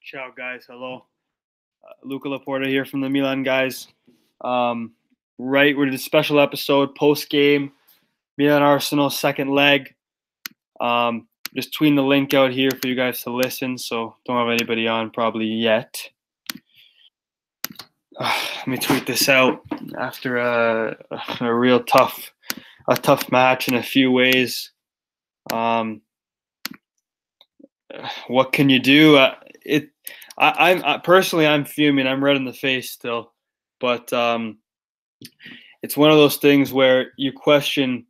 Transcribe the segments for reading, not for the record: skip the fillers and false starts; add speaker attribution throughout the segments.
Speaker 1: Ciao, guys. Hello. Luca Laporta here from the Milan guys. Right, we're in a special episode, post game, Milan-Arsenal second leg. Just tweeting the link out here for you guys to listen, so don't have anybody on probably yet. Let me tweet this out after a real tough match in a few ways. What can you do? I'm personally, I'm fuming. I'm red in the face still, but it's one of those things where you question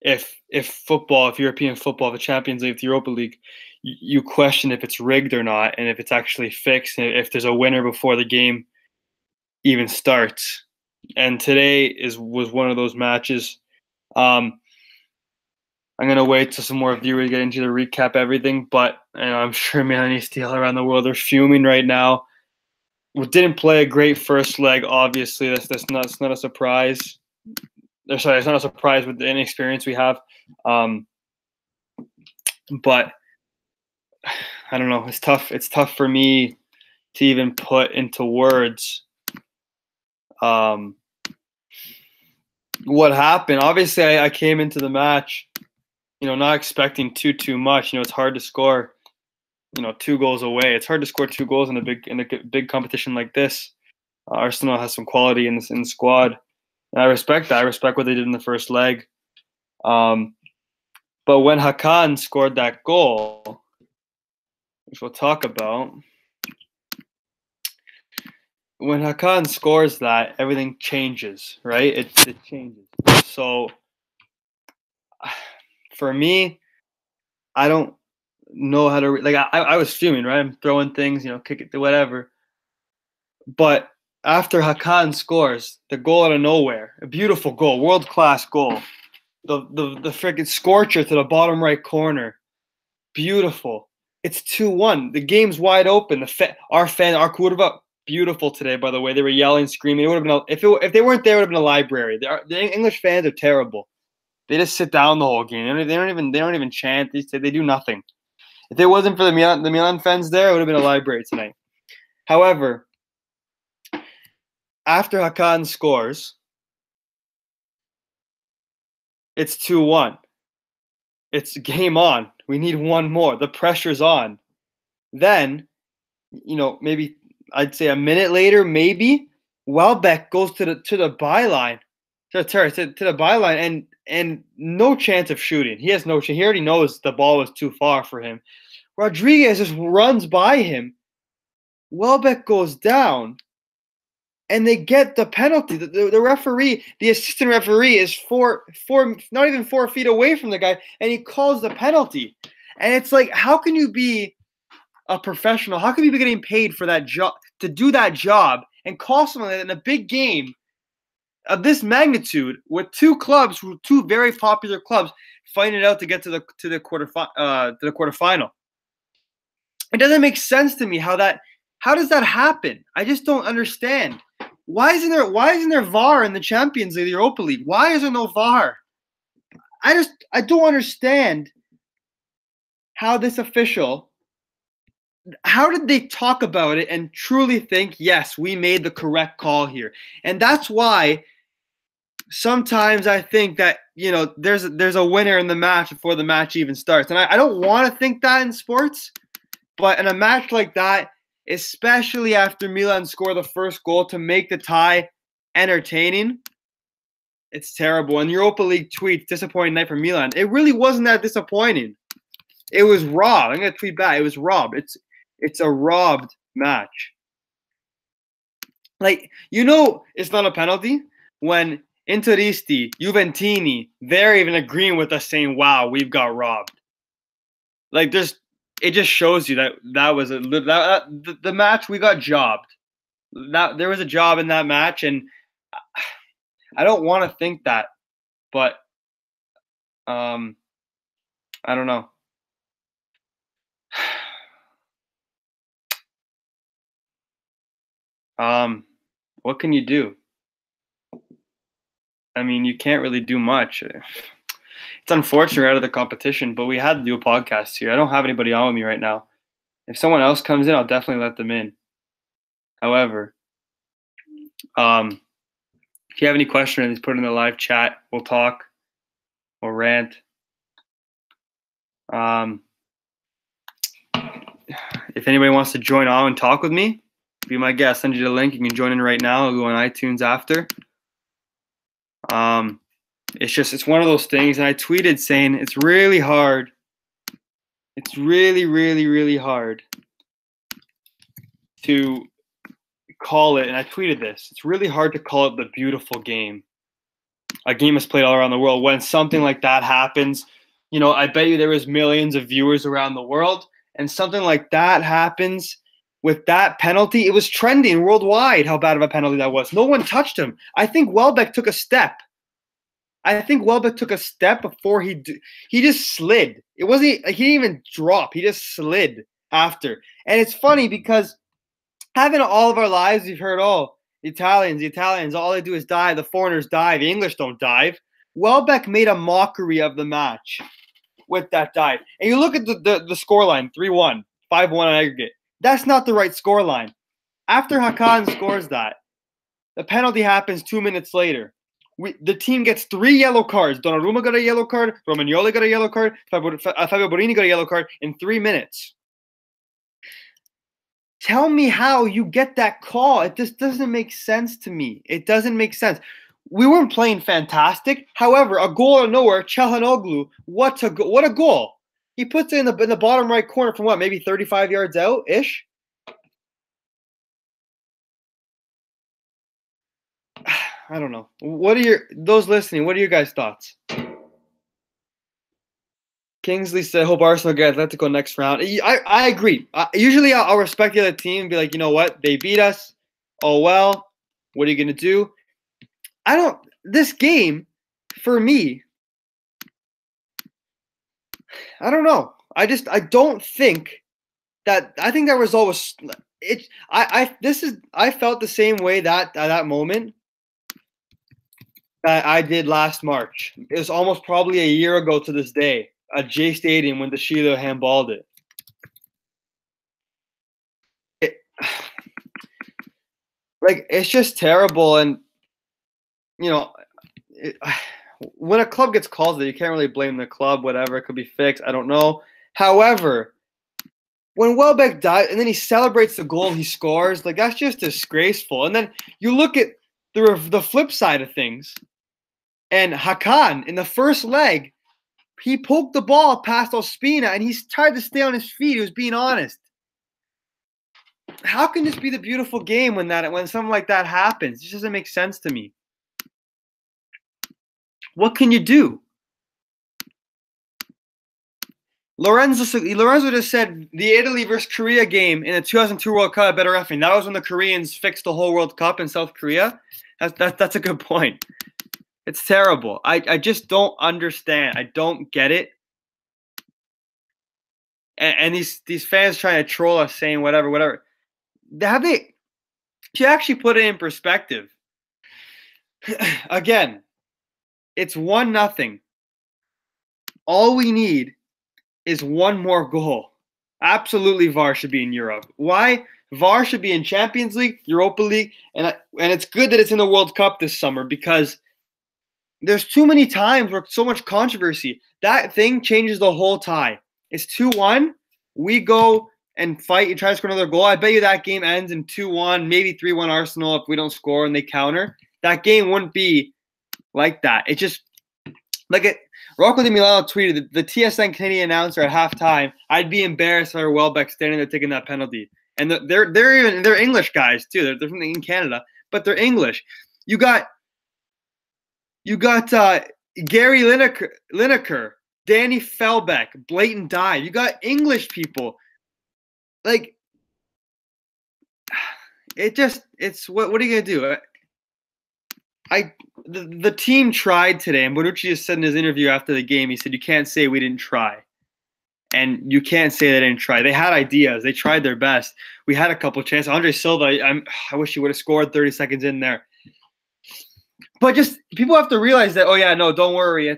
Speaker 1: if football, if European football, the Champions League, the Europa League, you question if it's rigged or not, and if it's actually fixed, and if there's a winner before the game even starts. And today was one of those matches. I'm going to wait till some more viewers get into the recap everything, but I'm sure Milanisti all around the world are fuming right now. We didn't play a great first leg, obviously. That's not a surprise. Sorry, it's not a surprise with the inexperience we have. But I don't know. It's tough. It's tough for me to even put into words what happened. Obviously, I came into the match, not expecting too much. It's hard to score, 2 goals away. It's hard to score 2 goals in a big competition like this. Arsenal has some quality in the squad, and I respect that. I respect what they did in the first leg. But when Hakan scored that goal, which we'll talk about, when Hakan scores that, everything changes, right? It changes. So for me, I don't know how to I was fuming, right? I'm throwing things, kick it to whatever. But after Hakan scores the goal out of nowhere, a beautiful goal, world-class goal, the freaking scorcher to the bottom right corner, beautiful. It's 2-1. The game's wide open. Our Kurva, beautiful today, by the way. They were yelling, screaming. It would have been if they weren't there, it would have been a library. The English fans are terrible. They just sit down the whole game. They don't even chant. They do nothing. If it wasn't for the Milan fans there, it would have been a library tonight. However, after Hakan scores, it's 2-1. It's game on. We need one more. The pressure's on. Then, maybe I'd say a minute later, maybe Welbeck goes to the byline, to the byline, and no chance of shooting. He has no chance. He already knows the ball was too far for him. Rodriguez just runs by him. Welbeck goes down, and they get the penalty. The referee, the assistant referee, is not even 4 feet away from the guy, and he calls the penalty. And it's like, how can you be a professional? How can you be getting paid for that job, to do that job, and call someone in a big game of this magnitude with two very popular clubs fighting it out to get to the quarterfinal? It doesn't make sense to me how does that happen? I just don't understand. Why isn't there VAR in the Champions League, the Europa League? Why is there no VAR? I don't understand how this official, how did they talk about it and truly think, yes, we made the correct call here? And that's why sometimes I think that, there's a winner in the match before the match even starts. And I don't want to think that in sports, but in a match like that, especially after Milan score the first goal to make the tie entertaining, it's terrible. And Europa League tweets, disappointing night for Milan. It really wasn't that disappointing. It was robbed. I'm going to tweet back. It was robbed. It's a robbed match. It's not a penalty when Interisti, Juventini, they're even agreeing with us saying, wow, we've got robbed. It just shows you that was the match. We got jobbed. There was a job in that match, and I don't want to think that, but I don't know. What can you do? I mean, you can't really do much. It's unfortunate we're out of the competition, but we had to do a podcast here. I don't have anybody on with me right now. If someone else comes in, I'll definitely let them in. However, if you have any questions, put it in the live chat. We'll talk. We'll rant. If anybody wants to join on and talk with me, be my guest. Send you the link. You can join in right now. I'll go on iTunes after. It's one of those things. And I tweeted saying it's really hard. It's really, really, really hard to call it. And I tweeted this. It's really hard to call it the beautiful game. A game is played all around the world. When something like that happens, you know, I bet you there was millions of viewers around the world. And something like that happens with that penalty. It was trending worldwide how bad of a penalty that was. No one touched him. I think Welbeck took a step. Before he just slid. It wasn't. He didn't even drop. He just slid after. And it's funny because having all of our lives, we've heard, the Italians, all they do is dive. The foreigners dive. The English don't dive. Welbeck made a mockery of the match with that dive. And you look at the scoreline, 3-1, 5-1 on aggregate. That's not the right scoreline. After Hakan scores that, the penalty happens 2 minutes later. The team gets 3 yellow cards. Donnarumma got a yellow card. Romagnoli got a yellow card. Fabio Borini got a yellow card in 3 minutes. Tell me how you get that call. It just doesn't make sense to me. It doesn't make sense. We weren't playing fantastic. However, a goal out of nowhere, Çalhanoğlu, what a goal. He puts it in the bottom right corner from what, maybe 35 yards out-ish? I don't know. Those listening, what are your guys' thoughts? Kingsley said, hope Arsenal get Atletico next round. I agree. Usually I'll respect the other team and be like, you know what? They beat us. Oh, well. What are you going to do? This game, for me, I don't know. I don't think that, I think that result was, I felt the same way at that moment that I did last March. It was almost probably a year ago to this day at J Stadium when DeShilo handballed it. It's just terrible. And, you know, when a club gets called, you can't really blame the club, whatever. It could be fixed. I don't know. However, when Welbeck died and then he celebrates the goal he scores, that's just disgraceful. And then you look at the flip side of things, and Hakan, in the first leg, he poked the ball past Ospina, and he's tried to stay on his feet. He was being honest. How can this be the beautiful game when something like that happens? It just doesn't make sense to me. What can you do? Lorenzo just said the Italy versus Korea game in the 2002 World Cup better effing. That was when the Koreans fixed the whole World Cup in South Korea. That's a good point. It's terrible. I just don't understand. I don't get it. And these fans trying to troll us saying whatever. If you actually put it in perspective, again, it's 1-0. All we need is one more goal. Absolutely, VAR should be in Europe. Why? VAR should be in Champions League, Europa League, and it's good that it's in the World Cup this summer because there's too many times where so much controversy. That thing changes the whole tie. It's 2-1. We go and fight. You try to score another goal. I bet you that game ends in 2-1, maybe 3-1 Arsenal if we don't score and they counter. That game wouldn't be like that. It just Rocco Di Milano tweeted the TSN Canadian announcer at halftime. I'd be embarrassed if I were Welbeck standing there taking that penalty. And they're English guys too. They're from Canada, but they're English. You got Gary Lineker, Danny Felbeck, blatant dive. You got English people. It's what are you gonna do? The team tried today, and Bonucci just said in his interview after the game, he said, you can't say we didn't try. And you can't say they didn't try. They had ideas. They tried their best. We had a couple chances. Andre Silva, I wish he would have scored 30 seconds in there. But just people have to realize that, oh yeah, no, don't worry.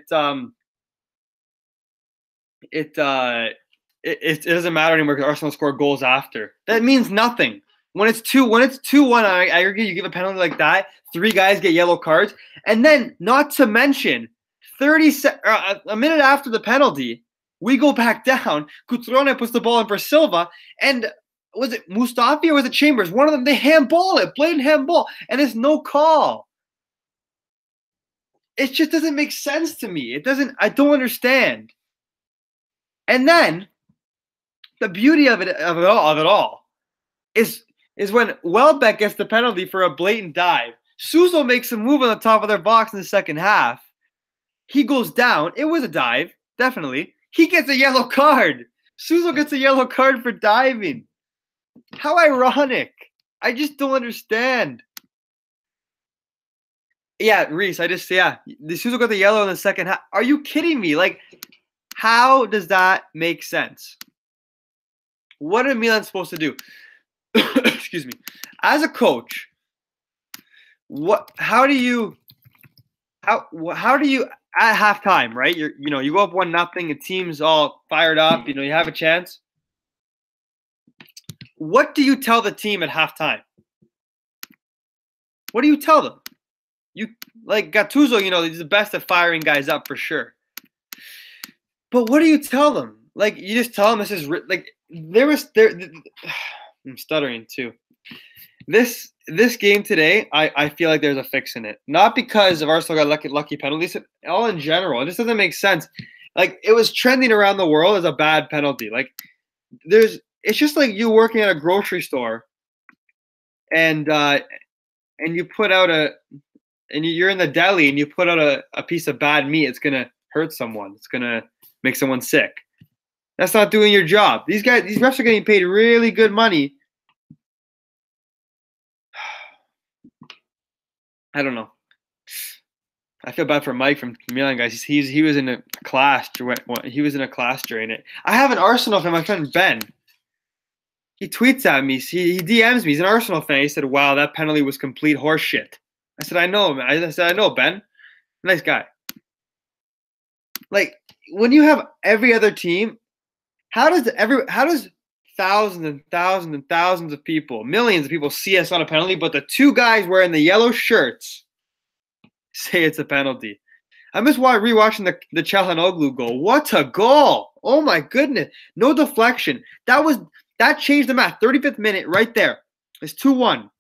Speaker 1: it doesn't matter anymore because Arsenal score goals after. That means nothing. When it's 2-1, I agree. You give a penalty like that, 3 guys get yellow cards, and then not to mention, a minute after the penalty, we go back down. Cutrone puts the ball in for Silva, and was it Mustafi or was it Chambers? One of them, they handball it, blatant handball, and it's no call. It just doesn't make sense to me. It doesn't. I don't understand. And then the beauty of it all is when Welbeck gets the penalty for a blatant dive. Suso makes a move on the top of their box in the second half. He goes down. It was a dive, definitely. He gets a yellow card. Suso gets a yellow card for diving. How ironic. I just don't understand. Yeah, Reese, the Suso got the yellow in the second half. Are you kidding me? Like, how does that make sense? What are Milan supposed to do? Excuse me. As a coach, how do you at halftime, right? You go up 1-0, the team's all fired up, you have a chance. What do you tell the team at halftime? What do you tell them? You like Gattuso, he's the best at firing guys up for sure. But what do you tell them? Like, you just tell them this is like I'm stuttering too. This game today, I feel like there's a fix in it. Not because of Arsenal got lucky penalties, all in general. It just doesn't make sense. Like, it was trending around the world as a bad penalty. Like, it's just like you working at a grocery store, and you put out you're in the deli and you put out a piece of bad meat. It's gonna hurt someone. It's gonna make someone sick. That's not doing your job. These refs are getting paid really good money. I don't know. I feel bad for Mike from Milan-Guys. He was in a class. He was in a class during it. I have an Arsenal fan, my friend Ben. He tweets at me. He DMs me. He's an Arsenal fan. He said, "Wow, that penalty was complete horseshit." I said, "I know, man." I said, "I know, Ben. Nice guy." Like, when you have every other team, how does thousands and thousands and thousands of people, millions of people see us on a penalty, but the 2 guys wearing the yellow shirts say it's a penalty? I'm just rewatching the Çalhanoğlu goal. What a goal! Oh my goodness! No deflection. That changed the match. 35th minute, right there. It's 2-1.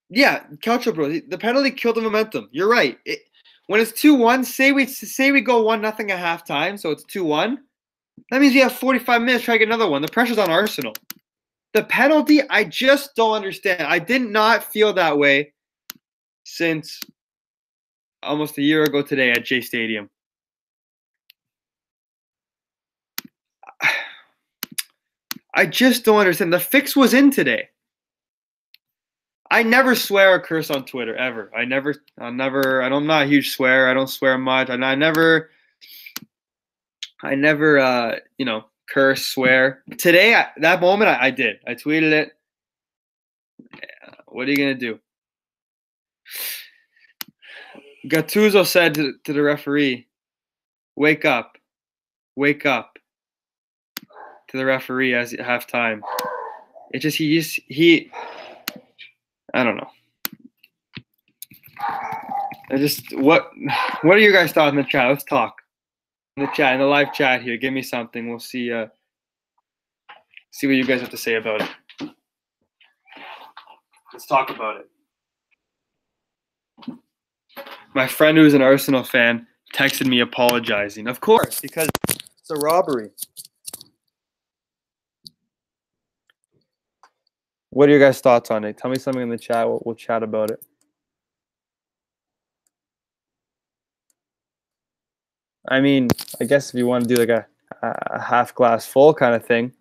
Speaker 1: Yeah, Calcio Bros. The penalty killed the momentum. You're right. When it's 2-1, say we go 1-0 at halftime, so it's 2-1. That means we have 45 minutes to try to get another one. The pressure's on Arsenal. The penalty, I just don't understand. I did not feel that way since almost a year ago today at J Stadium. I just don't understand. The fix was in today. I never swear or curse on Twitter, ever. I'm not a huge swear. I don't swear much. I never curse, swear. Today, that moment, I did. I tweeted it. What are you going to do? Gattuso said to the referee, wake up. Wake up. To the referee at halftime. It just, he I don't know. What are your guys' thoughts in the chat? Let's talk. In the live chat here. Give me something. We'll see what you guys have to say about it. Let's talk about it. My friend who's an Arsenal fan texted me apologizing. Of course, because it's a robbery. What are your guys' thoughts on it? Tell me something in the chat. We'll chat about it. I mean, I guess if you want to do like a half glass full kind of thing,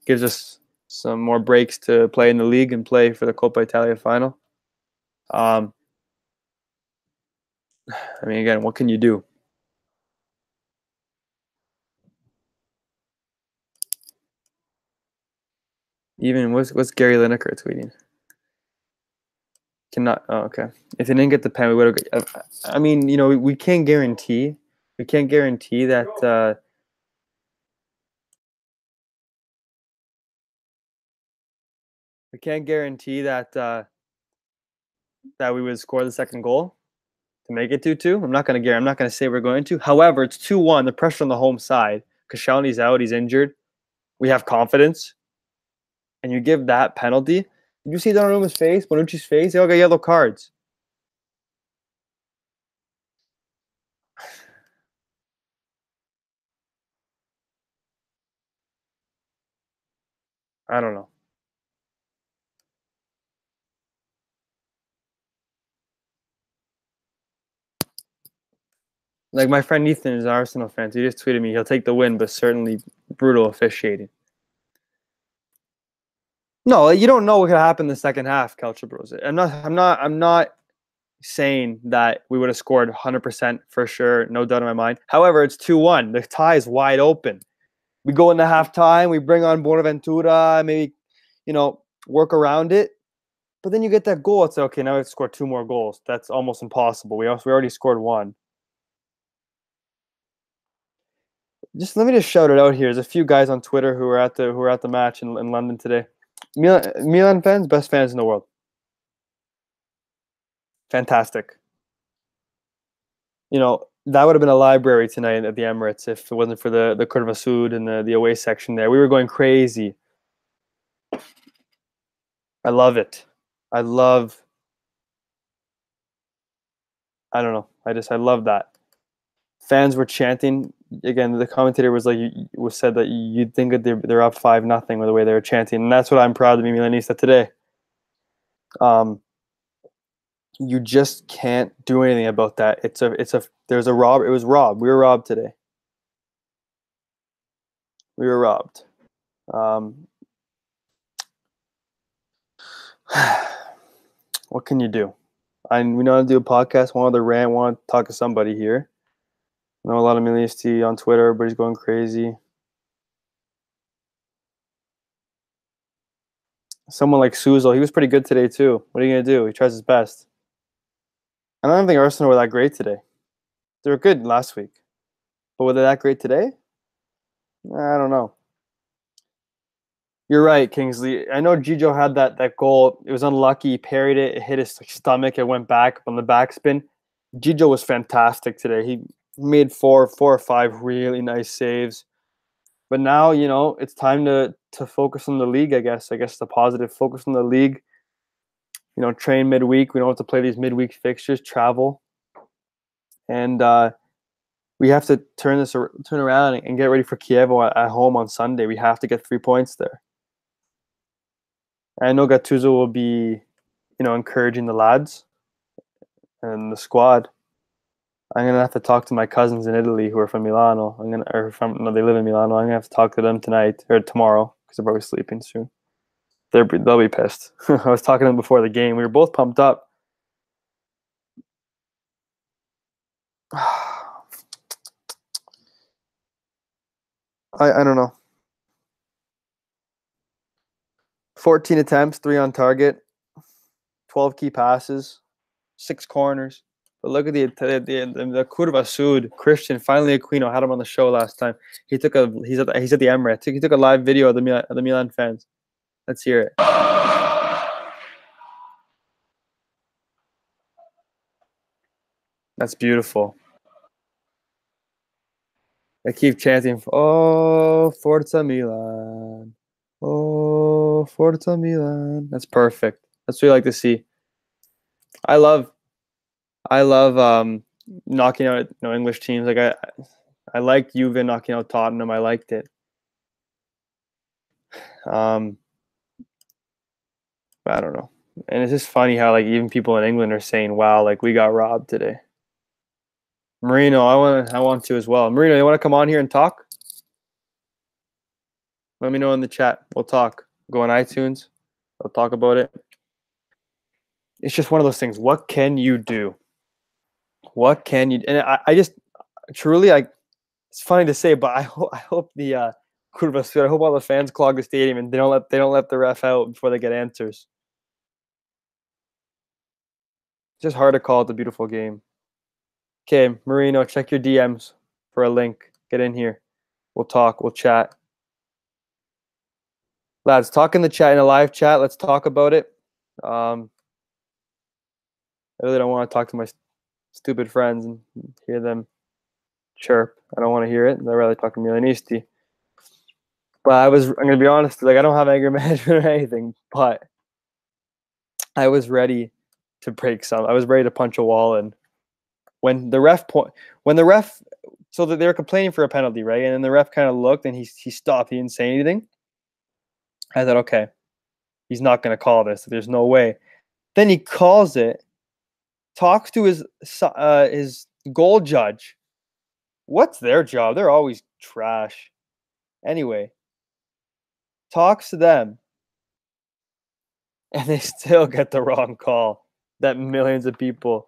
Speaker 1: gives us some more breaks to play in the league and play for the Coppa Italia final. I mean, again, what can you do? Even what's Gary Lineker tweeting? Cannot. Oh, okay. If they didn't get the pen, we would have. I mean, we can't guarantee We can't guarantee that. We can't guarantee that that we would score the second goal to make it 2-2. I'm not going to guarantee. I'm not going to say we're going to. However, it's 2-1. The pressure on the home side. Koscielny's out. He's injured. We have confidence, and you give that penalty. Did you see Donnarumma's face? Bonucci's face? They all got yellow cards. I don't know. Like my friend Ethan is an Arsenal fan. So he just tweeted me. He'll take the win, but certainly brutal officiating. No, you don't know what could happen in the second half, Culture Bros. I'm not saying that we would have scored 100% for sure, no doubt in my mind. However, it's 2-1. The tie is wide open. We go into halftime, we bring on Bonaventura, maybe, work around it. But then you get that goal. It's like, okay, now we have to score 2 more goals. That's almost impossible. We already scored 1. Let me shout it out here. There's a few guys on Twitter who were at the match in London today. Milan fans, best fans in the world. Fantastic. That would have been a library tonight at the Emirates if it wasn't for the Curva Sud and the away section there. We were going crazy. I love it. I don't know. I love that. Fans were chanting. Again, the commentator was said that you'd think that they're up 5-0 with the way they were chanting, and that's what I'm proud to be Milanista today. You just can't do anything about that. It was robbed. We were robbed today. We were robbed. What can you do? We know how to do a podcast. Want to rant. Want to talk to somebody here. I know a lot of Milanisti on Twitter. Everybody's going crazy. Someone like Suzel, he was pretty good today too. What are you gonna do? He tries his best. I don't think Arsenal were that great today. They were good last week, but were they that great today? I don't know. You're right, Kingsley. I know Gijo had that goal. It was unlucky. He parried it. It hit his stomach. It went back on the backspin. Gijo was fantastic today. He made four or five really nice saves. But now, it's time to focus on the league, I guess. I guess the positive focus on the league. Train midweek. We don't have to play these midweek fixtures, travel. And we have to turn around and get ready for Kiev at home on Sunday. We have to get 3 points there. I know Gattuso will be, encouraging the lads and the squad. I'm gonna have to talk to my cousins in Italy who are from Milano. They live in Milano. I'm gonna have to talk to them tonight or tomorrow because they're probably sleeping soon. They'll be pissed. I was talking to them before the game. We were both pumped up. I don't know. 14 attempts, 3 on target, 12 key passes, 6 corners. But look at the Curva Sud. Christian, finally Aquino, had him on the show last time. He's at the Emirates. He took a live video of the Milan fans. Let's hear it. That's beautiful. I keep chanting, "Oh, Forza Milan! Oh, Forza Milan!" That's perfect. That's what we like to see. I love knocking out English teams. Like I liked Juve knocking out Tottenham. I liked it. I don't know, and it's just funny how even people in England are saying, "Wow, we got robbed today." Marino, I want to as well. Marino, you want to come on here and talk? Let me know in the chat. We'll talk. Go on iTunes. I'll talk about it. It's just one of those things. What can you do? What can you? And I just truly, it's funny to say, but I hope the Curva Sud, I hope all the fans clog the stadium and they don't let the ref out before they get answers. It's just hard to call it a beautiful game. Okay, Marino, check your DMs.
Speaker 2: for a link. Get in here. We'll talk. We'll chat. Lads, talk in the chat, in a live chat. Let's talk about it. I really don't want to talk to my stupid friends and hear them chirp. I don't want to hear it. I'd rather talk to Milanisti. But I'm going to be honest, like, I don't have anger management or anything, but I was ready to break some. I was ready to punch a wall. And when the ref, so that they were complaining for a penalty, right? And then the ref kind of looked and he stopped. He didn't say anything. I thought, okay, he's not going to call this. There's no way. Then he calls it, talks to his goal judge. What's their job? They're always trash. Anyway, talks to them, and they still get the wrong call that millions of people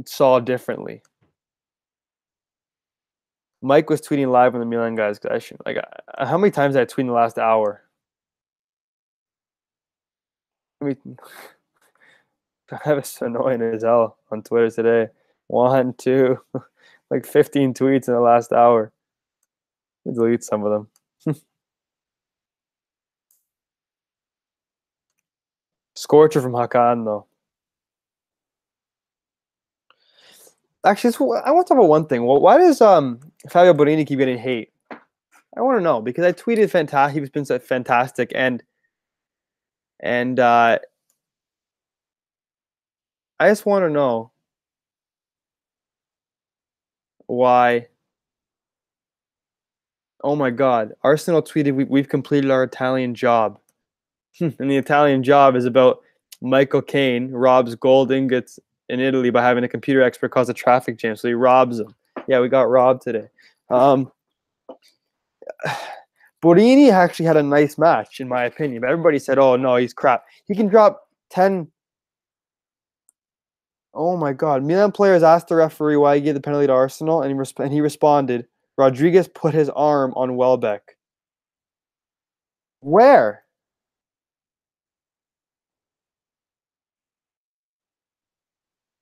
Speaker 2: saw differently. Mike was tweeting live on the Milan-Guys. Like, how many times did I tweet in the last hour? I mean, that was so annoying as hell on Twitter today. 1, 2, like 15 tweets in the last hour. Let me delete some of them. Scorcher from Hakan, though. Actually, I want to talk about one thing. Well, why does Fabio Borini keep getting hate? I want to know, because I tweeted fantastic. He's been so fantastic, and I just want to know why. Oh my God! Arsenal tweeted, "We've completed our Italian job," and the Italian job is about Michael Caine robs gold ingots in Italy by having a computer expert cause a traffic jam, so he robs them. Yeah, we got robbed today. Borini actually had a nice match, in my opinion. But everybody said, "Oh no, he's crap. He can drop 10." Oh my God! Milan players asked the referee why he gave the penalty to Arsenal, and he responded, "Rodriguez put his arm on Welbeck." Where?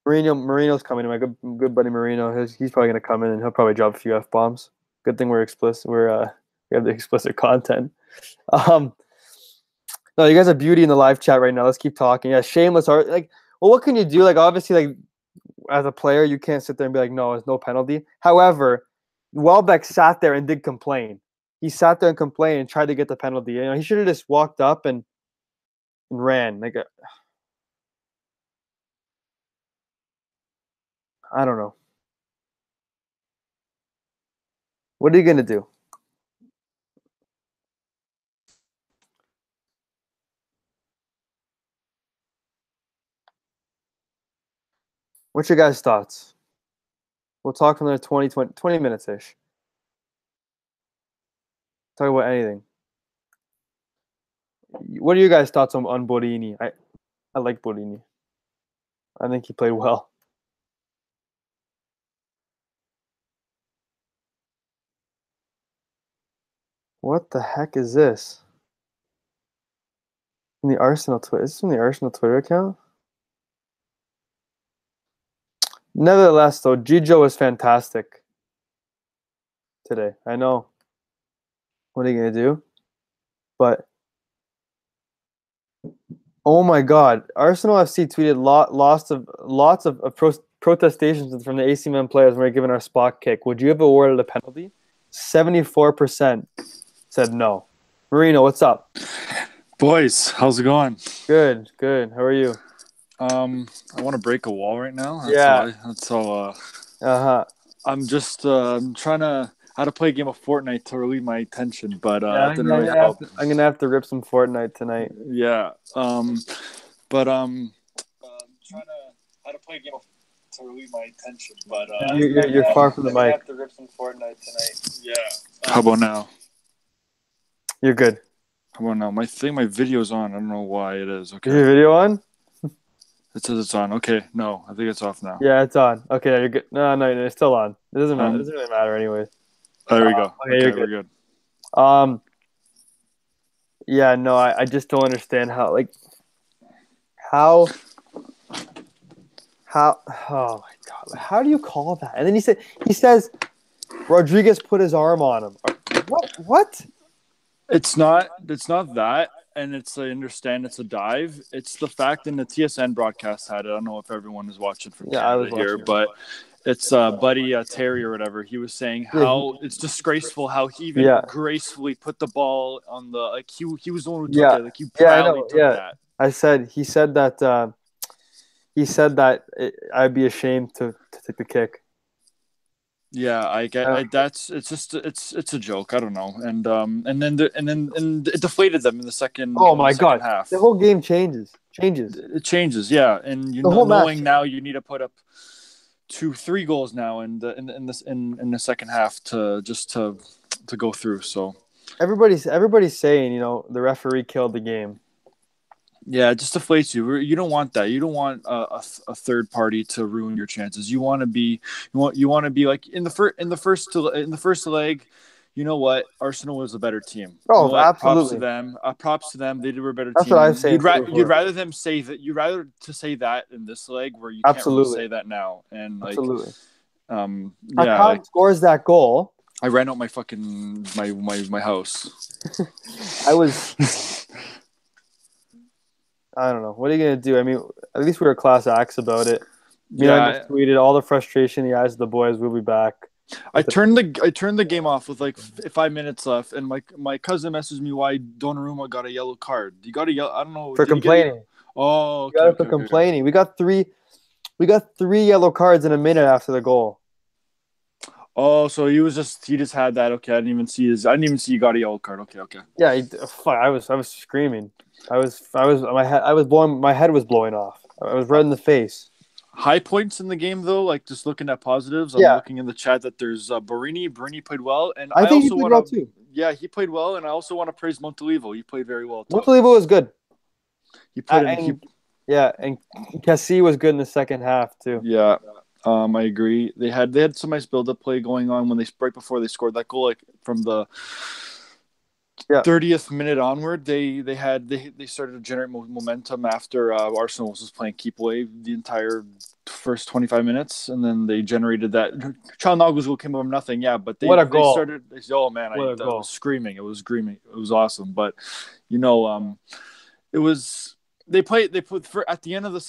Speaker 2: Marino's coming. My good buddy Marino. He's probably gonna come in and he'll probably drop a few F-bombs. Good thing we're explicit. We have the explicit content. No, you guys are beauty in the live chat right now. Let's keep talking. Yeah, shameless art. Like, well, what can you do? Like, obviously, like, as a player, you can't sit there and be like, no, there's no penalty. However, Welbeck sat there and did complain. He sat there and complained and tried to get the penalty. You know, he should have just walked up and ran. Like, I don't know. What are you gonna do? What's your guys' thoughts? We'll talk for another 20 minutes-ish. Talk about anything. What are your guys' thoughts on Borini? I like Borini. I think he played well. What the heck is this? From the Arsenal Twitter. Is this from the Arsenal Twitter account? Nevertheless, though, Gijo was fantastic today. I know. What are you gonna do? But oh my God, Arsenal FC tweeted lots of protestations from the AC Milan players when we were given our spot kick. Would you have awarded a penalty? 74% said no. Marino, what's up?
Speaker 3: Boys, how's it going?
Speaker 2: Good. How are you?
Speaker 3: I want to break a wall right now. That's all. I'm just trying how to play a game of Fortnite to relieve my tension, but it didn't really help.
Speaker 2: I'm gonna have to rip some Fortnite tonight.
Speaker 3: Yeah. But trying how to play a game to relieve my tension, but
Speaker 2: you're far from the mic.
Speaker 3: I'm gonna have to rip some Fortnite tonight. Yeah. How about now?
Speaker 2: You're good.
Speaker 3: How about now? My video's on. I don't know why it is. Okay.
Speaker 2: Is your video on?
Speaker 3: It says it's on. Okay. No, I think it's off now.
Speaker 2: Yeah, it's on. Okay, you're good. No, it's still on. It doesn't matter. It doesn't really matter anyways.
Speaker 3: There we go.
Speaker 2: Okay,
Speaker 3: we're good.
Speaker 2: Yeah, no, I just don't understand how How? Oh my God! How do you call that? And then he says Rodriguez put his arm on him. What?
Speaker 3: It's not that, and I understand it's a dive. It's the fact, and the TSN broadcast had it. I don't know if everyone is watching from Canada here, but it's Buddy Terry or whatever. He was saying how it's disgraceful how he even gracefully put the ball on the he was the one who took it. Like he proudly took that.
Speaker 2: He said that I'd be ashamed to take the kick.
Speaker 3: Yeah, I get it's a joke. I don't know, and then it deflated them in the second.
Speaker 2: Oh my God!
Speaker 3: Half.
Speaker 2: The whole game changes.
Speaker 3: It changes, yeah, and knowing now you need to put up 2-3 goals now in the second half to go through. So
Speaker 2: everybody's saying the referee killed the game.
Speaker 3: Yeah, it just deflates you. You don't want that. You don't want a third party to ruin your chances. You want to be like in the first leg. You know what? Arsenal was a better team.
Speaker 2: Oh, absolutely.
Speaker 3: Props to them. They were a better team.
Speaker 2: That's what I'm saying.
Speaker 3: You'd rather them say that. You'd rather to say that in this leg where you can't really say that now. And
Speaker 2: absolutely.
Speaker 3: Hakan
Speaker 2: scores that goal.
Speaker 3: I ran out my fucking my house.
Speaker 2: I don't know. What are you going to do? I mean, at least we were class acts about it. Milan tweeted all the frustration in the eyes of the boys. We'll be back.
Speaker 3: I turned the game off with like 5 minutes left, and my cousin messaged me why Donnarumma got a yellow card. You got a yellow? I don't know.
Speaker 2: For complaining. For complaining. We got three yellow cards in a minute after the goal.
Speaker 3: Oh, so he just had that. Okay, I didn't even see you got a yellow card. Okay.
Speaker 2: Yeah, I was screaming. My head was blowing off. I was red in the face.
Speaker 3: High points in the game though, like just looking at positives. I'm looking in the chat that there's Barini. Barini played well, and I think he played well too. Yeah, he played well, and I also want to praise Montolivo. He played very well.
Speaker 2: Montolivo was good.
Speaker 3: And
Speaker 2: Cassie was good in the second half too.
Speaker 3: Yeah. I agree. They had some nice build-up play going on when right before they scored that goal, like from the 30th minute onward. They started to generate momentum after Arsenal was just playing keep away the entire first 25 minutes, and then they generated that. Çalhanoğlu's goal came from nothing, but
Speaker 2: what a goal!
Speaker 3: I was screaming. It was screaming. It was awesome, but it was. They put at the end of the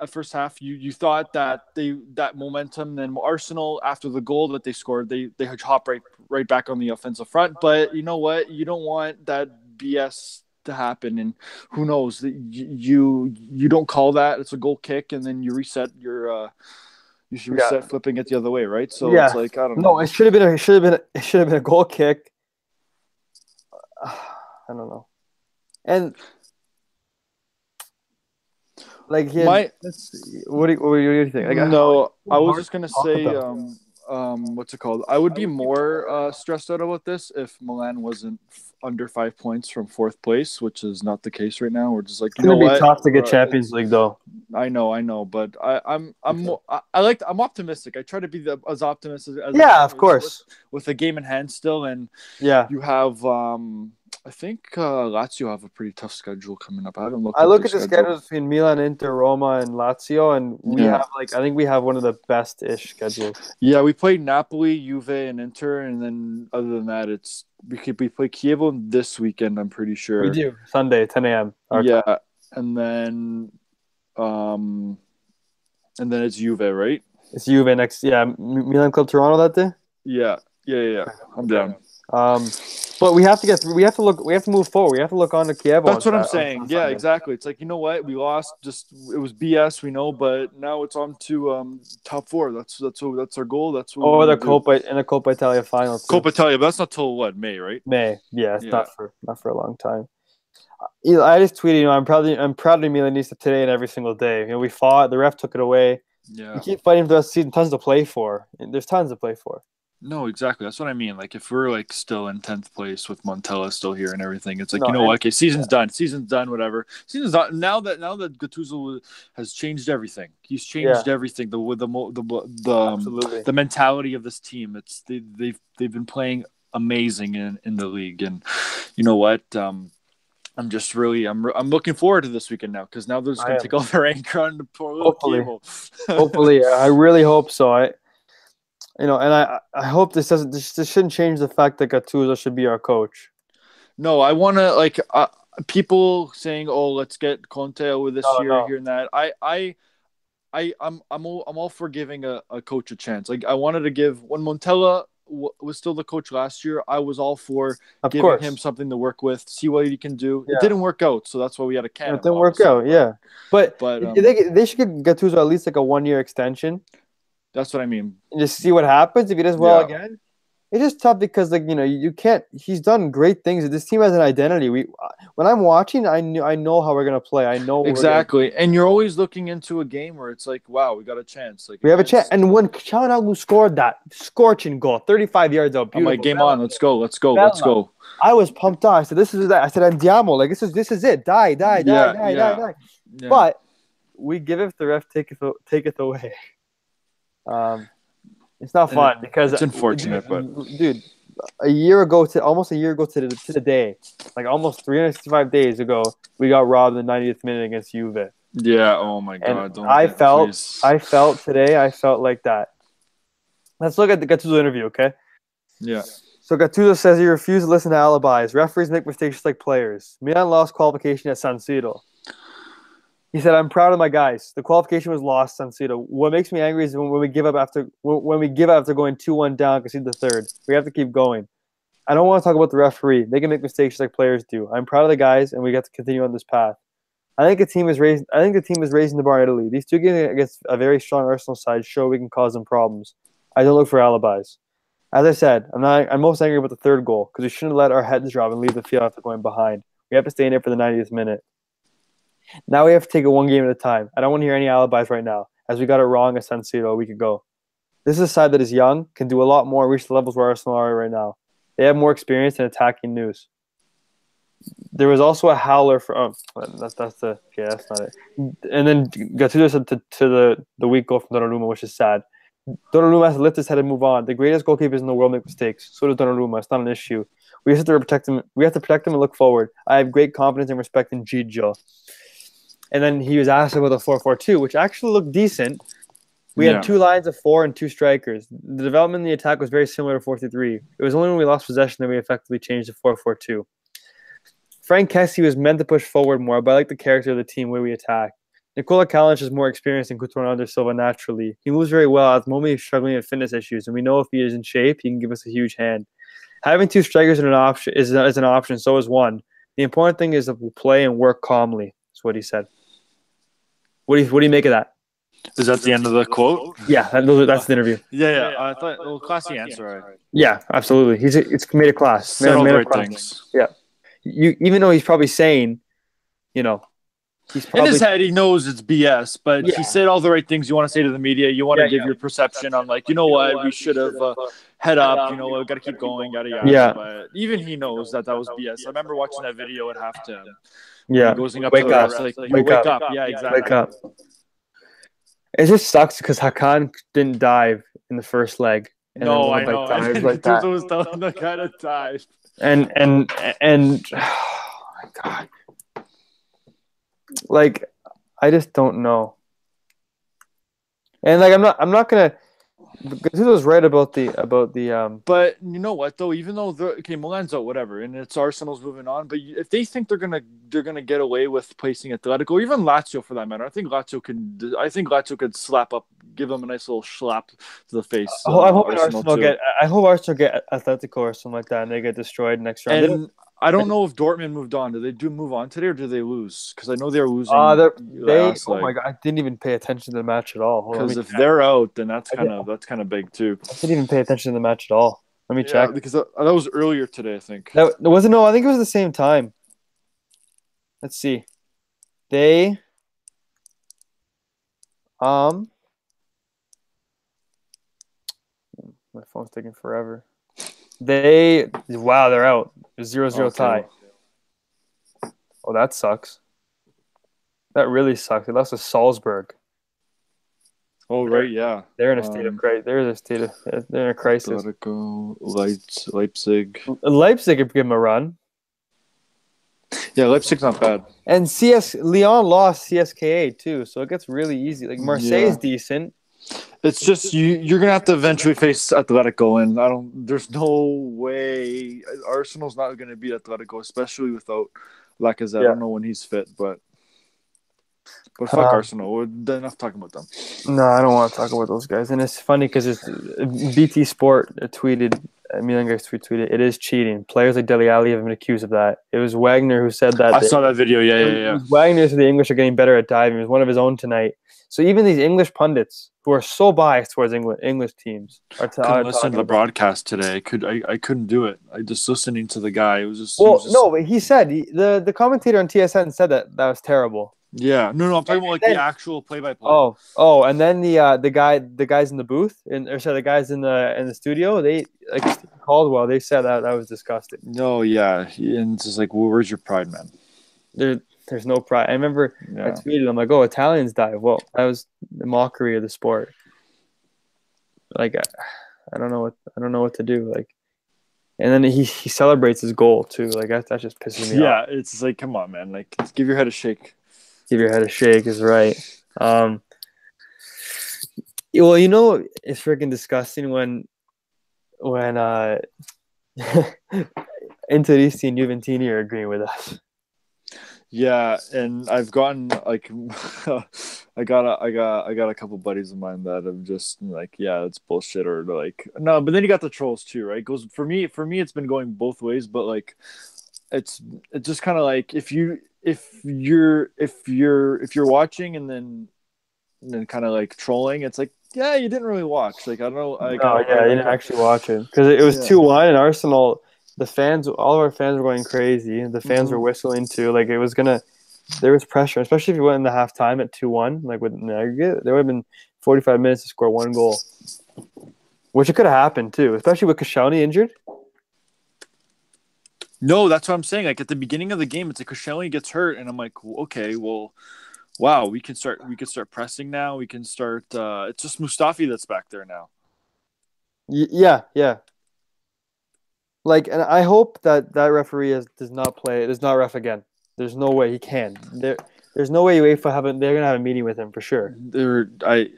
Speaker 3: first half. You thought that that momentum. Then Arsenal, after the goal that they scored, they hop right back on the offensive front. But you know what? You don't want that BS to happen. And who knows? You don't call that. It's a goal kick, and then you reset your. You should reset flipping it the other way, right? So it's like I don't know.
Speaker 2: No, it should have been a goal kick. I don't know, and. Like what do you think? Like,
Speaker 3: I was just gonna say, what's it called? I would be more stressed out about this if Milan wasn't under 5 points from fourth place, which is not the case right now. We're just like,
Speaker 2: it's gonna be tough to get Champions League though.
Speaker 3: I know, but I'm optimistic. I try to be as optimistic as
Speaker 2: of course,
Speaker 3: with the game in hand still, and you have I think Lazio have a pretty tough schedule coming up. I haven't looked.
Speaker 2: I look at the schedules between Milan, Inter, Roma, and Lazio, and we have I think we have one of the best-ish schedules.
Speaker 3: Yeah, we played Napoli, Juve, and Inter, and then other than that, we play Chievo this weekend. I'm pretty sure
Speaker 2: we do Sunday, 10 a.m.
Speaker 3: Yeah, and then it's Juve, right?
Speaker 2: It's Juve next. Yeah, Milan Club Toronto that day.
Speaker 3: Yeah. I'm down.
Speaker 2: But we have to move forward. We have to look on to Kiev.
Speaker 3: That's what I'm saying. Yeah, exactly. It's like, you know what? We lost. It was BS, we know, but now it's on to top four. That's our goal. That's what
Speaker 2: the Coppa Italia final. Too.
Speaker 3: Coppa Italia, but that's not till what, May, right?
Speaker 2: May. Yeah, it's not for a long time. I just tweeted, I'm proud of Milanista today and every single day. We fought. The ref took it away.
Speaker 3: Yeah.
Speaker 2: We keep fighting for the rest of the season. Tons to play for. There's tons to play for.
Speaker 3: No, exactly. That's what I mean. Like, if we're like still in 10th place with Montella still here and everything, it's like, what? Okay, season's done. Season's done. Whatever. Season's done. Now that Gattuso has changed everything. He's changed everything. The mentality of this team. They've been playing amazing in the league, and you know what? I'm just really I'm looking forward to this weekend now because now they're just
Speaker 2: I
Speaker 3: gonna
Speaker 2: am.
Speaker 3: take all their anchor on the poor little
Speaker 2: Hopefully.
Speaker 3: cable.
Speaker 2: Hopefully, I really hope so. And I hope this shouldn't change the fact that Gattuso should be our coach.
Speaker 3: No, I want to like people saying, "Oh, let's get Conte over this year,
Speaker 2: No.
Speaker 3: here and that." I'm all for giving a coach a chance. Like I wanted to give when Montella was still the coach last year. I was all for giving him something to work with, see what he can do.
Speaker 2: Yeah.
Speaker 3: It didn't work out, so that's why we had a can.
Speaker 2: It didn't work out, yeah. But they should give Gattuso at least like a 1-year extension.
Speaker 3: That's what I mean.
Speaker 2: And just see what happens if he does well again. It's just tough because you can't. He's done great things. This team has an identity. When I'm watching, I know how we're gonna play. I know
Speaker 3: exactly. And you're always looking into a game where it's like, wow, we got a chance. Like
Speaker 2: we have a chance. And when Calhanoglu scored that scorching goal, 35 yards out, beautiful.
Speaker 3: I'm like, game on. Let's go.
Speaker 2: I was pumped up. I said, this is that. I said, Andiamo, like this is it. Die. But we give it if the ref take it away. It's not fun because
Speaker 3: it's unfortunate, but
Speaker 2: dude, almost a year ago to the day, like almost 365 days ago, we got robbed in the 90th minute against Juve.
Speaker 3: Yeah. Oh my God.
Speaker 2: I felt like that. Let's look at the Gattuso interview, okay?
Speaker 3: Yeah.
Speaker 2: So Gattuso says he refused to listen to alibis. Referees make mistakes just like players. Milan lost qualification at San Siro. He said, "I'm proud of my guys. The qualification was lost, San Siro. What makes me angry is when we give up after going 2-1 down, concede the third. We have to keep going. I don't want to talk about the referee. They can make mistakes just like players do. I'm proud of the guys, and we got to continue on this path. I think the team is raising the bar in Italy. These two games against a very strong Arsenal side show we can cause them problems. I don't look for alibis. As I said, I'm most angry about the third goal because we shouldn't let our heads drop and leave the field after going behind. We have to stay in it for the 90th minute. Now we have to take it one game at a time. I don't want to hear any alibis right now, as we got it wrong at San Siro a week ago. This is a side that is young, can do a lot more, and reach the levels where Arsenal are right now. They have more experience in attacking news. There was also a howler for that's not it. And then Gattuso said to the weak goal from Donnarumma, which is sad. Donnarumma has to lift his head and move on. The greatest goalkeepers in the world make mistakes. So does Donnarumma. It's not an issue. We have to protect him. We have to protect him and look forward. I have great confidence and respect in Gigio. And then he was asked about the 4-4-2, which actually looked decent. We had 2 lines of 4 and 2 strikers. The development in the attack was very similar to 4-3-3. It was only when we lost possession that we effectively changed to 4-4-2. Frank Kessie was meant to push forward more, but I like the character of the team where we attack. Nikola Kalinic is more experienced than Coutinho under Silva naturally. He moves very well. At the moment, he's struggling with fitness issues, and we know if he is in shape, he can give us a huge hand. Having 2 strikers is an option, so is one. The important thing is that we'll play and work calmly. That's what he said. What do you make of that?
Speaker 3: Is that the end of the quote?
Speaker 2: Yeah, that's the interview.
Speaker 3: Yeah. I thought, classy answer. Right?
Speaker 2: Yeah, absolutely. It's made a class.
Speaker 3: Said all the right things.
Speaker 2: Yeah. Even though he's probably saying, he's probably,
Speaker 3: in his head he knows it's BS, but he said all the right things you want to say to the media. You want to give your perception on like, what, we should have head up. We got to keep going. Yada yada.
Speaker 2: Yeah.
Speaker 3: But even he knows that was BS. I remember watching that video at halftime.
Speaker 2: Yeah.
Speaker 3: Going up
Speaker 2: wake
Speaker 3: to the
Speaker 2: up.
Speaker 3: refs, like,
Speaker 2: wake up.
Speaker 3: Yeah, exactly.
Speaker 2: Wake up. It just sucks because Hakan didn't dive in the first leg.
Speaker 3: No, I know.
Speaker 2: Like that.
Speaker 3: was telling the guy to dive.
Speaker 2: And oh my God. Like, I just don't know. And like I'm not gonna. Gattuso's right about the.
Speaker 3: But you know what though? Even though Milan's out, whatever, and it's Arsenal's moving on. But if they think they're gonna get away with placing Atletico or even Lazio for that matter, I think Lazio could give them a nice little slap to the face.
Speaker 2: I hope Arsenal get Atletico or something like that, and they get destroyed next round.
Speaker 3: And I don't know if Dortmund moved on. Did they move on today, or did they lose? Because I know they're losing.
Speaker 2: Oh my God! I didn't even pay attention to the match at all.
Speaker 3: Because if they're out, then that's kind of big too.
Speaker 2: I didn't even pay attention to the match at all. Let me check.
Speaker 3: Because that was earlier today, I think.
Speaker 2: That wasn't. No, I think it was the same time. Let's see. They my phone's taking forever. They're out. 0-0 tie. Oh, that sucks. That really sucks. They lost to Salzburg.
Speaker 3: Oh right, yeah.
Speaker 2: They're in a state of crisis. They're in a crisis.
Speaker 3: Atletico, Leipzig.
Speaker 2: Leipzig could give them a run.
Speaker 3: Yeah, Leipzig's not bad.
Speaker 2: And Lyon lost CSKA too, so it gets really easy. Like Marseille's decent.
Speaker 3: It's just you're gonna have to eventually face Atletico, and there's no way Arsenal's not gonna beat Atletico, especially without Lacazette. I don't know when he's fit, but fuck Arsenal. We're done enough talking about them.
Speaker 2: No, I don't want to talk about those guys. And it's funny because it's BT Sport tweeted, Milan-Guys tweeted, it is cheating. Players like Dele Alli have been accused of that. It was Wagner who said that.
Speaker 3: I saw that video. Yeah.
Speaker 2: It was Wagner said the English are getting better at diving. It was one of his own tonight. So even these English pundits who are so biased towards English teams are
Speaker 3: couldn't listen to the broadcast today. I couldn't do it. I just listening to the guy. It was just
Speaker 2: no, but he said the commentator on TSN said that was terrible.
Speaker 3: Yeah, no, I'm talking about like the actual play-by-play.
Speaker 2: Oh, and then the guys in the booth the guys in the studio, they like Caldwell, they said that was disgusting.
Speaker 3: No, yeah, and it's just like, well, where's your pride, man?
Speaker 2: There's no pride. I remember I tweeted, I'm like, oh, Italians dive. Well, that was the mockery of the sport. Like, I don't know what to do. Like, and then he celebrates his goal too. Like that just pisses me off.
Speaker 3: Yeah, it's like, come on, man. Like, give your head a shake.
Speaker 2: Give your head a shake is right. Well, it's freaking disgusting when Interisti and Juventini are agreeing with us.
Speaker 3: Yeah, and I've gotten like I got a couple buddies of mine that have just like, yeah, it's bullshit, or like, no, but then you got the trolls too, right? It goes for me it's been going both ways, but like it's just kind of like if you're watching and then kind of like trolling, it's like, yeah, you didn't really watch. Like, I don't know.
Speaker 2: You didn't actually watch it because it was 2-1 and Arsenal. The fans, all of our fans were going crazy. The fans were whistling too. Like there was pressure, especially if you went in the halftime at 2-1. Like with an aggregate, there would have been 45 minutes to score one goal, which it could have happened too, especially with Koscielny injured.
Speaker 3: No, that's what I'm saying. Like at the beginning of the game, it's like Koscielny gets hurt, and I'm like, okay, well, wow, we can start pressing now. We can start. It's just Mustafi that's back there now.
Speaker 2: Yeah. Like, and I hope that referee does not ref again. There's no way he can. There's no way UEFA they're gonna have a meeting with him for sure.
Speaker 3: I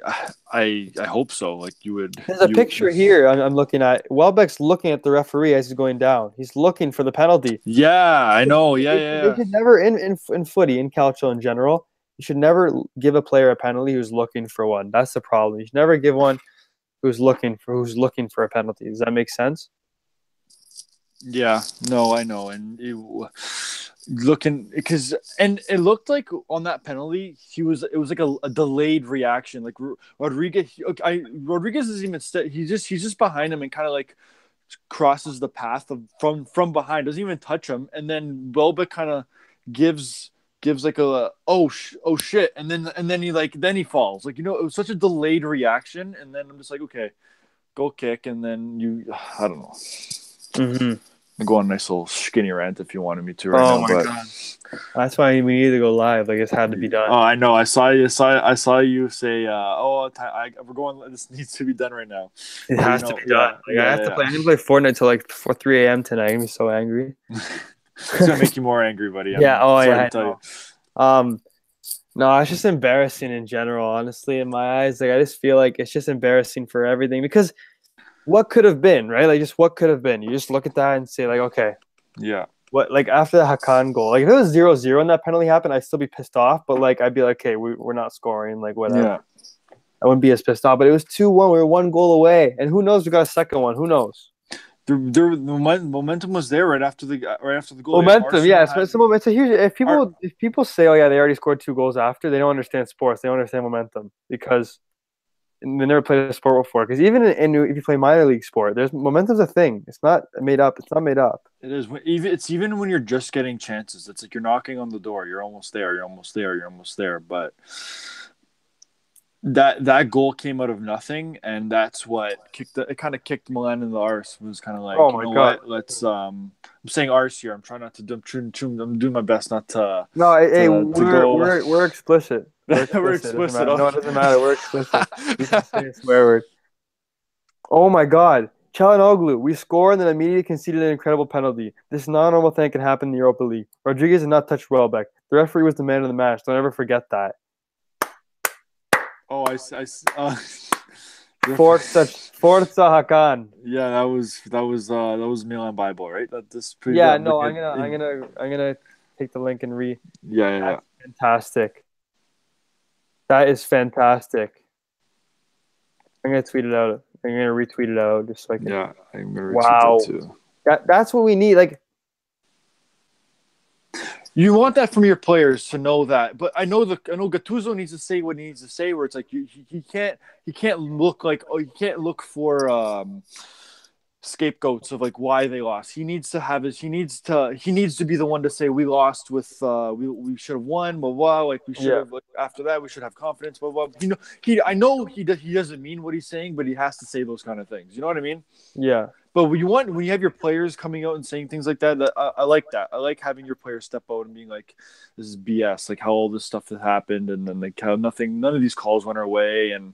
Speaker 3: hope so. Like you would.
Speaker 2: There's a picture here I'm looking at. Welbeck's looking at the referee as he's going down. He's looking for the penalty.
Speaker 3: Yeah, I know. Yeah.
Speaker 2: They should never in footy, in calcio in general, you should never give a player a penalty who's looking for one. That's the problem. You should never give one who's looking for a penalty. Does that make sense?
Speaker 3: Yeah, no, I know, and it looked like on that penalty, it was like a delayed reaction. Like Rodriguez is he's just behind him and kind of like crosses the path from behind, doesn't even touch him, and then Welbeck kind of gives like a oh shit, and then he falls. Like, it was such a delayed reaction, and then I'm just like, okay, go kick, and then I don't know.
Speaker 2: Mm-hmm.
Speaker 3: I'll go on a nice little skinny rant if you wanted me to now. Oh my god,
Speaker 2: that's why we need to go live. Like, it's had to be done.
Speaker 3: Oh, I know. I saw you say, we're going. This needs to be done right now.
Speaker 2: It has to be done. Like, I have to play. I'm gonna play Fortnite till like 3 a.m. tonight. I'm gonna be so angry.
Speaker 3: It's gonna make you more angry, buddy.
Speaker 2: I know. No, it's just embarrassing in general. Honestly, in my eyes, like I just feel like it's just embarrassing for everything because. What could have been, right? Like, just what could have been. You just look at that and say, like, okay.
Speaker 3: Yeah.
Speaker 2: What, like, after the Hakan goal, like, if it was 0-0 and that penalty happened, I'd still be pissed off. But, like, I'd be like, okay, we're not scoring. Like, whatever. Yeah. I wouldn't be as pissed off. But it was 2-1. We were 1 goal away. And who knows? We got a second one. Who knows?
Speaker 3: The momentum was there right after the goal.
Speaker 2: Momentum, yes. But it's momentum. Here's if people say, oh, yeah, they already scored 2 goals after, they don't understand sports. They don't understand momentum because – they never played a sport before. Because even if you play minor league sport, there's momentum's a thing. It's not made up. It's not made up.
Speaker 3: It is. It's even when you're just getting chances. It's like you're knocking on the door. You're almost there. You're almost there. You're almost there. But that goal came out of nothing, and that's what kind of kicked Milan in the arse. It was kind of like,
Speaker 2: oh my god,
Speaker 3: what? Let's. I'm saying arse here. I'm trying not to. I'm doing my best not to.
Speaker 2: No, we're explicit.
Speaker 3: We're explicit.
Speaker 2: No, it doesn't matter. We're explicit. You can say a swear word. Oh my god, Çalhanoğlu, we score and then immediately conceded an incredible penalty. This non-normal thing can happen in the Europa League. Rodriguez did not touch Welbeck. The referee was the man of the match. Don't ever forget that.
Speaker 3: Oh,
Speaker 2: Forza Hakan.
Speaker 3: Yeah, that was Milan Bible, right? That this pretty.
Speaker 2: Yeah, no, I'm gonna take the link and read.
Speaker 3: Yeah.
Speaker 2: That's fantastic. That is fantastic. I'm gonna tweet it out. I'm gonna retweet it out just so I can.
Speaker 3: Yeah, I'm gonna retweet
Speaker 2: Wow.
Speaker 3: that too.
Speaker 2: That's what we need. Like,
Speaker 3: you want that from your players to know that, but I know Gattuso needs to say what he needs to say. Where it's like he can't look for scapegoats of like why they lost. He needs to be the one to say we lost with we should have won, blah blah. Like we should have after that we should have confidence, blah blah. I know he doesn't mean what he's saying, but he has to say those kind of things. You know what I mean?
Speaker 2: Yeah.
Speaker 3: But when you have your players coming out and saying things like that, I like that. I like having your players step out and being like, "This is BS." Like how all this stuff has happened, and then like how none of these calls went our way, and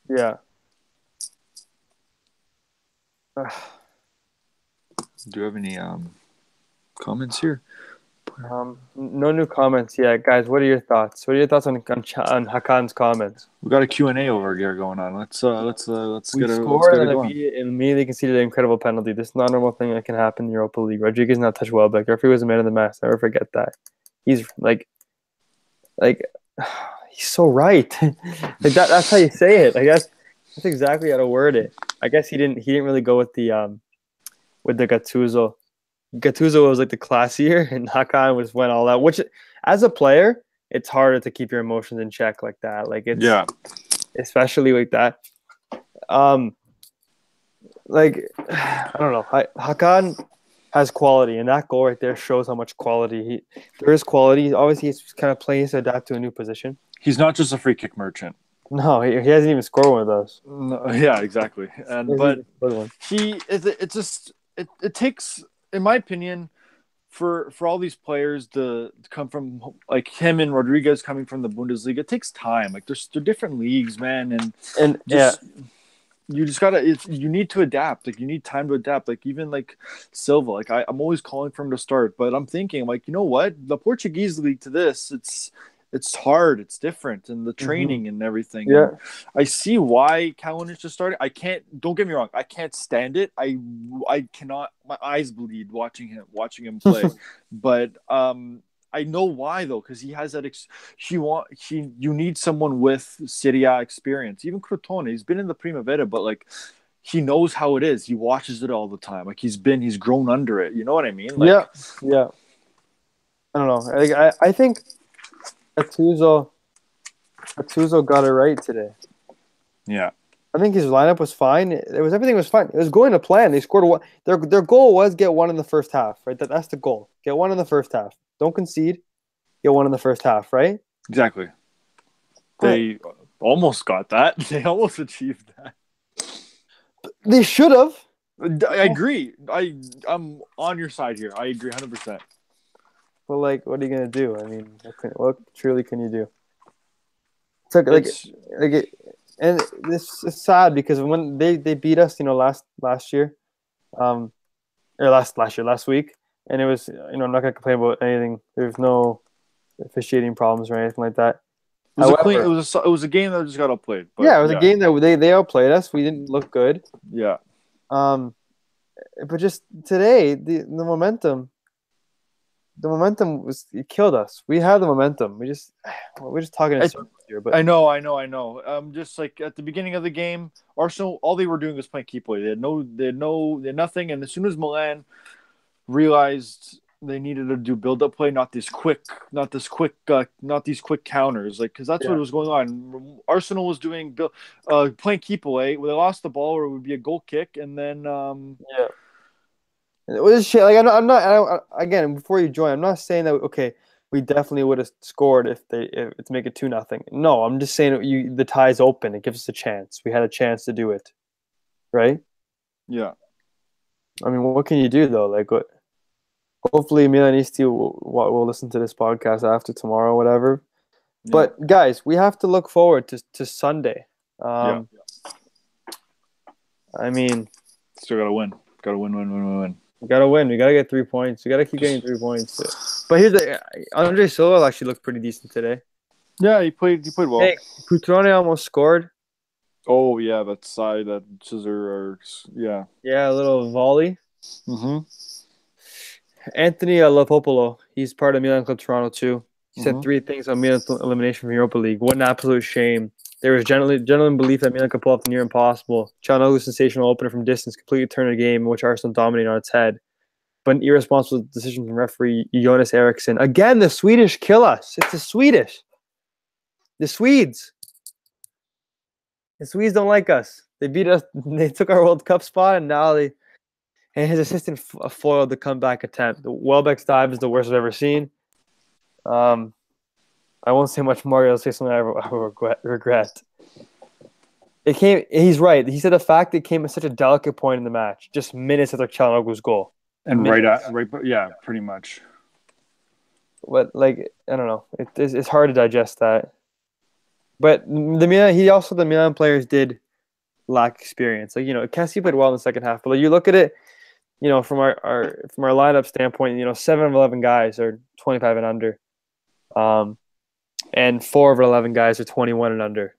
Speaker 2: yeah.
Speaker 3: Do you have any comments here?
Speaker 2: No new comments yet, guys. What are your thoughts? What are your thoughts on Hakan's comments?
Speaker 3: We got a Q&A over here going on. Let's get it going.
Speaker 2: Immediately conceded an incredible penalty. This is not a normal thing that can happen in the Europa League. Rodriguez not touched Welbeck. Referee was a man of the match. Never forget that. He's like he's so right. Like that's how you say it. Like that's exactly how to word it. I guess he didn't really go with the Gattuso. Gattuso was like the classier, and Hakan went all out. Which, as a player, it's harder to keep your emotions in check like that. Like it's especially like that. Like I don't know. Hakan has quality, and that goal right there shows how much quality there is quality. Obviously, he's kind of playing to adapt to a new position.
Speaker 3: He's not just a free kick merchant.
Speaker 2: No, he hasn't even scored one of those.
Speaker 3: No, yeah, exactly. But it takes, in my opinion, for all these players to come from like him and Rodriguez coming from the Bundesliga, it takes time. Like they're different leagues, man, and you just gotta. You need to adapt. Like you need time to adapt. Like even like Silva. Like I'm always calling for him to start, but I'm thinking like you know what, the Portuguese league to this, it's hard. It's different, and the training and everything.
Speaker 2: Yeah,
Speaker 3: and I see why Kalinic just started. I can't. Don't get me wrong. I can't stand it. I cannot. My eyes bleed watching him play. But I know why though, because he has that. You need someone with Serie A experience. Even Crotone, he's been in the Primavera, but like he knows how it is. He watches it all the time. Like he's grown under it. You know what I mean? Like,
Speaker 2: yeah. I don't know. I think Gattuso got it right today.
Speaker 3: Yeah.
Speaker 2: I think his lineup was fine. Everything was fine. It was going to plan. They scored one. Their goal was get one in the first half, right? That's the goal. Get one in the first half. Don't concede. Get one in the first half, right?
Speaker 3: Exactly. They almost got that. They almost achieved that.
Speaker 2: They should have.
Speaker 3: I agree. I'm on your side here. I agree 100%.
Speaker 2: Well, like, what are you gonna do? I mean, what truly can you do? And this is sad because when they beat us, last year, or last week, and it was, I'm not gonna complain about anything. There's no officiating problems or anything like that.
Speaker 3: It was a game that just got outplayed. But,
Speaker 2: it was a game that they outplayed us. We didn't look good.
Speaker 3: Yeah.
Speaker 2: But just today, the momentum. The momentum it killed us. We had the momentum. We're just talking in circles here. But
Speaker 3: I know. Just like at the beginning of the game, Arsenal, all they were doing was playing keep play. They had nothing. And as soon as Milan realized they needed to do build up play, not these quick counters, like because that's what was going on. Arsenal was doing playing keep away. They lost the ball, or it would be a goal kick, and then
Speaker 2: It was shit. Like I'm not. Again, before you join, I'm not saying that. Okay, we definitely would have scored if to make it 2-0. No, I'm just saying the tie's open. It gives us a chance. We had a chance to do it, right?
Speaker 3: Yeah.
Speaker 2: I mean, what can you do though? Like, what? Hopefully, Milanisti will listen to this podcast after tomorrow, whatever. Yeah. But guys, we have to look forward to Sunday. I mean,
Speaker 3: Still gotta win. Gotta win.
Speaker 2: we gotta win. We gotta get 3 points. We gotta keep getting 3 points. But here's the Andre Silva actually looked pretty decent today.
Speaker 3: Yeah, he played well.
Speaker 2: Hey, Cutrone almost scored.
Speaker 3: Oh yeah, that side, that scissor, or yeah.
Speaker 2: Yeah, a little volley.
Speaker 3: Mm-hmm.
Speaker 2: Anthony Lopopolo, he's part of Milan Club Toronto too. He said
Speaker 3: Mhm.
Speaker 2: 3 things on Milan's elimination from Europa League. What an absolute shame. There was genuine belief that Milan could pull off the near impossible. Çalhanoğlu's sensational opener from distance completely turned a game in which Arsenal dominated on its head. But an irresponsible decision from referee Jonas Eriksson. Again, the Swedish kill us. It's the Swedish. The Swedes. The Swedes don't like us. They beat us. They took our World Cup spot, and now they. And his assistant foiled the comeback attempt. The Welbeck's dive is the worst I've ever seen. I won't say much more. I'll say something I will regret. It came. He's right. He said the fact it came at such a delicate point in the match, just minutes after Çalhanoğlu's goal.
Speaker 3: And yeah, pretty much.
Speaker 2: But like, I don't know. It's hard to digest that. But the Milan players did lack experience. Like, Kessie played well in the second half, but like, you look at it, from our lineup standpoint, 7 of 11 guys are 25 and under, and 4 of 11 guys are 21 and under.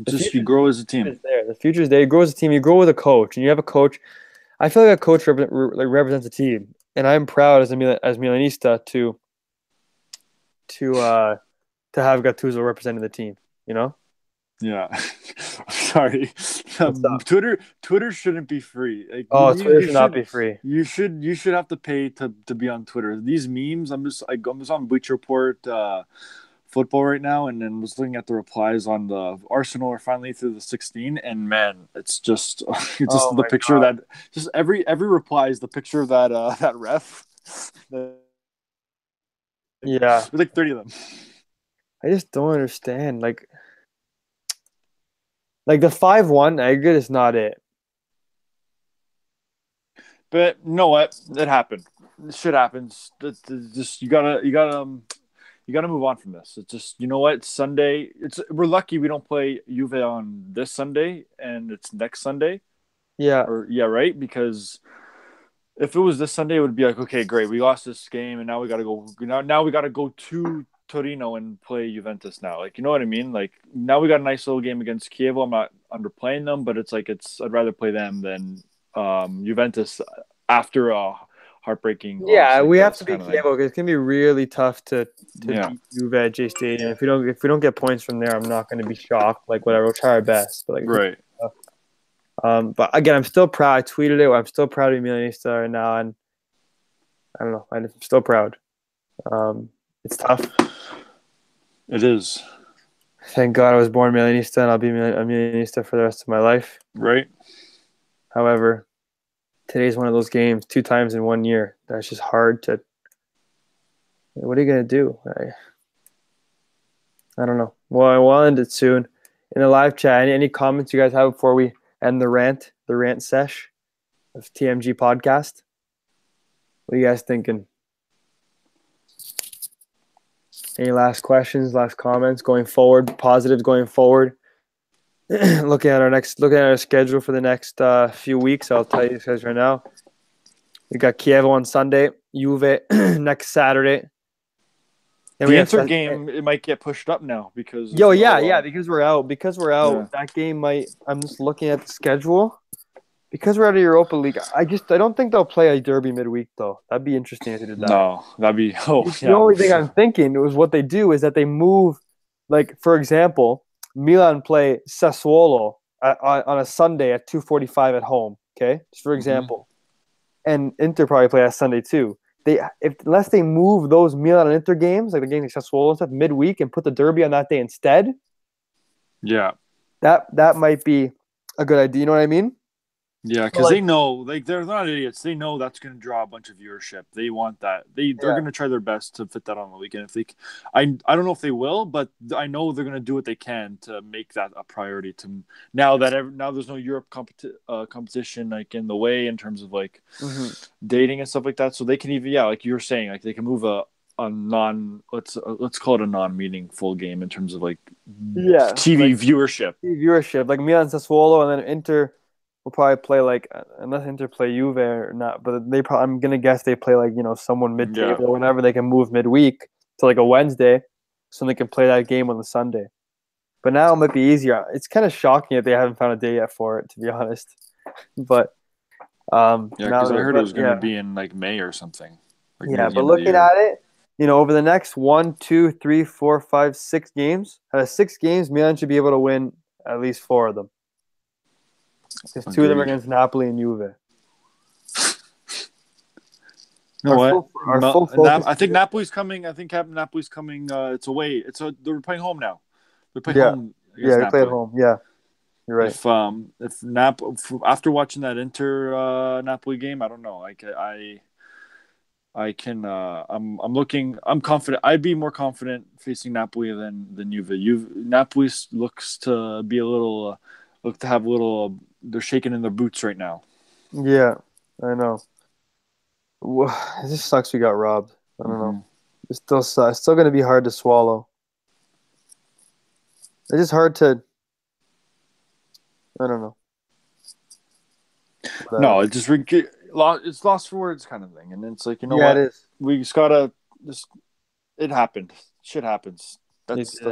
Speaker 3: Just you grow as a team.
Speaker 2: The future's there. You grow as a team. You grow with a coach, and you have a coach. I feel like a coach represents a team, and I'm proud as Milanista to have Gattuso representing the team.
Speaker 3: Yeah. Sorry. Twitter shouldn't be free. Like,
Speaker 2: Twitter should not be free.
Speaker 3: You should have to pay to be on Twitter. These memes, I'm just on Bleacher Report football right now, and then was looking at the replies on the Arsenal are finally through the 16, and man, it's just the picture
Speaker 2: God.
Speaker 3: that just every reply is the picture of that ref.
Speaker 2: Yeah.
Speaker 3: There's like 30 of them.
Speaker 2: I just don't understand. Like the 5-1 aggregate is not it.
Speaker 3: But you know what? It happened. Shit happens. Just you gotta move on from this. It's just, you know what? Sunday. We're lucky we don't play Juve on this Sunday, and it's next Sunday.
Speaker 2: Yeah.
Speaker 3: Right. Because if it was this Sunday, it would be like, okay, great, we lost this game, and now we gotta go. Now we gotta go to Torino and play Juventus now. Like, you know what I mean? Like, now we got a nice little game against Kiev. I'm not underplaying them, but it's like I'd rather play them than Juventus after a heartbreaking loss.
Speaker 2: Yeah,
Speaker 3: like
Speaker 2: we
Speaker 3: that.
Speaker 2: have to beat Kiev because it's gonna be really tough to beat Juve at J Stadium. If we don't get points from there, I'm not gonna be shocked. Like, whatever, we'll try our best. But
Speaker 3: right.
Speaker 2: But again, I'm still proud. I tweeted it. I'm still proud to be Milanista right now, and I don't know. I'm still proud. It's tough.
Speaker 3: It is.
Speaker 2: Thank God I was born Milanista, and I'll be a Milanista for the rest of my life.
Speaker 3: Right.
Speaker 2: However, today's one of those games 2 times in 1 year. That's just hard to. What are you gonna do? I don't know. Well, we'll end it soon. In the live chat, any comments you guys have before we end the rant sesh of TMG podcast? What are you guys thinking? Any last questions, last comments going forward? Positives going forward? Looking at our schedule for the next few weeks, I'll tell you guys right now. We got Kiev on Sunday, Juve next Saturday.
Speaker 3: And the Inter game, it might get pushed up now because
Speaker 2: because we're out. Yeah. That game might. I'm just looking at the schedule. Because we're out of Europa League, I don't think they'll play a derby midweek though. That'd be interesting if they did that.
Speaker 3: No, that'd be
Speaker 2: The only thing I'm thinking was what they do is that they move, like, for example, Milan play Sassuolo on a Sunday at 2:45 at home. Okay, just for example, and Inter probably play that Sunday too. Unless they move those Milan and Inter games, like the games like Sassuolo and stuff, midweek and put the derby on that day instead. Yeah, that might be a good idea. You know what I mean?
Speaker 3: Yeah, because they know, like, they're not idiots. They know that's going to draw a bunch of viewership. They want that. They're going to try their best to fit that on the weekend. If they, I don't know if they will, but I know they're going to do what they can to make that a priority. To now there's no Europe competition like in the way in terms of like dating and stuff like that. So they can even like you were saying, like they can move a non let's call it a non-meaningful game in terms of like TV viewership.
Speaker 2: Like Milan Sassuolo and then Inter. will probably play like unless Inter play Juve or not, but I'm gonna guess they play like someone mid-table or whatever. They can move midweek to like a Wednesday, so they can play that game on the Sunday. But now it might be easier. It's kind of shocking that they haven't found a day yet for it, to be honest. But
Speaker 3: because I heard it was going to be in like May or something. Like near the
Speaker 2: but
Speaker 3: end of the
Speaker 2: looking
Speaker 3: year.
Speaker 2: at it, over the next 1, 2, 3, 4, 5, 6 games, out of 6 games, Milan should be able to win at least 4 of them. Because 2 of them are against Napoli and Juve.
Speaker 3: You know what? I think Napoli's coming. I think Napoli's coming. It's away. They're playing home now. They're playing home.
Speaker 2: They play at home. Yeah, you're right.
Speaker 3: If after watching that Inter Napoli game, I don't know. I'm looking. I'm confident. I'd be more confident facing Napoli than Juve. Napoli looks to be they're shaking in their boots right now.
Speaker 2: Yeah, I know. It just sucks we got robbed. I don't know. It still sucks. It's still going to be hard to swallow. It's just hard to. I don't know.
Speaker 3: No, it's lost for words kind of thing, and it's like what?
Speaker 2: It is.
Speaker 3: We just gotta It happened. Shit happens. Shit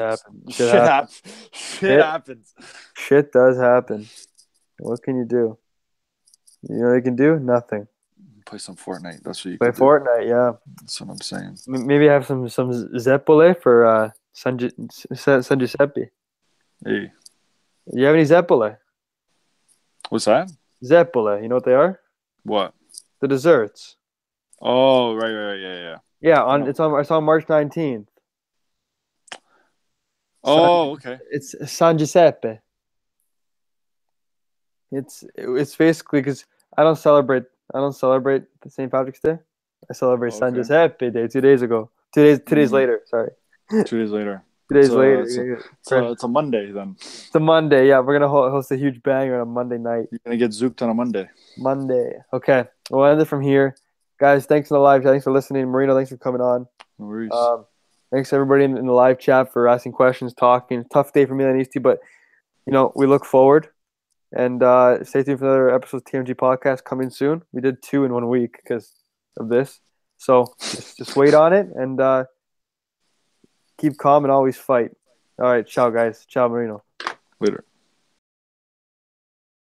Speaker 3: happens.
Speaker 2: Shit does happen. What can you do? You know what you can do? Nothing.
Speaker 3: Play some Fortnite. That's what you
Speaker 2: play
Speaker 3: can
Speaker 2: Fortnite. Yeah.
Speaker 3: That's what I'm saying.
Speaker 2: Maybe have some Zeppole for San Giuseppe.
Speaker 3: Hey.
Speaker 2: Do you have any Zeppole?
Speaker 3: What's that?
Speaker 2: Zeppole. You know what they are?
Speaker 3: What?
Speaker 2: The desserts.
Speaker 3: Oh, right, yeah.
Speaker 2: Yeah, it's on March 19th.
Speaker 3: Oh, okay.
Speaker 2: It's San Giuseppe. It's basically because I don't celebrate the St. Patrick's Day. I celebrate San Giuseppe Day 2 days ago. 2 days later. Sorry.
Speaker 3: 2 days later.
Speaker 2: 2 days later.
Speaker 3: It's a Monday then.
Speaker 2: It's a Monday. Yeah, we're gonna host a huge banger on a Monday night.
Speaker 3: You're gonna get zooked on a Monday.
Speaker 2: Okay. We'll end it from here, guys. Thanks for the live chat. Thanks for listening, Marino. Thanks for coming on.
Speaker 3: No worries.
Speaker 2: Thanks everybody in the live chat for asking questions, talking. Tough day for Milanisti, but we look forward. And stay tuned for another episode of TMG Podcast coming soon. We did 2 in 1 week because of this. So just wait on it and keep calm and always fight. All right. Ciao, guys. Ciao, Marino.
Speaker 3: Later.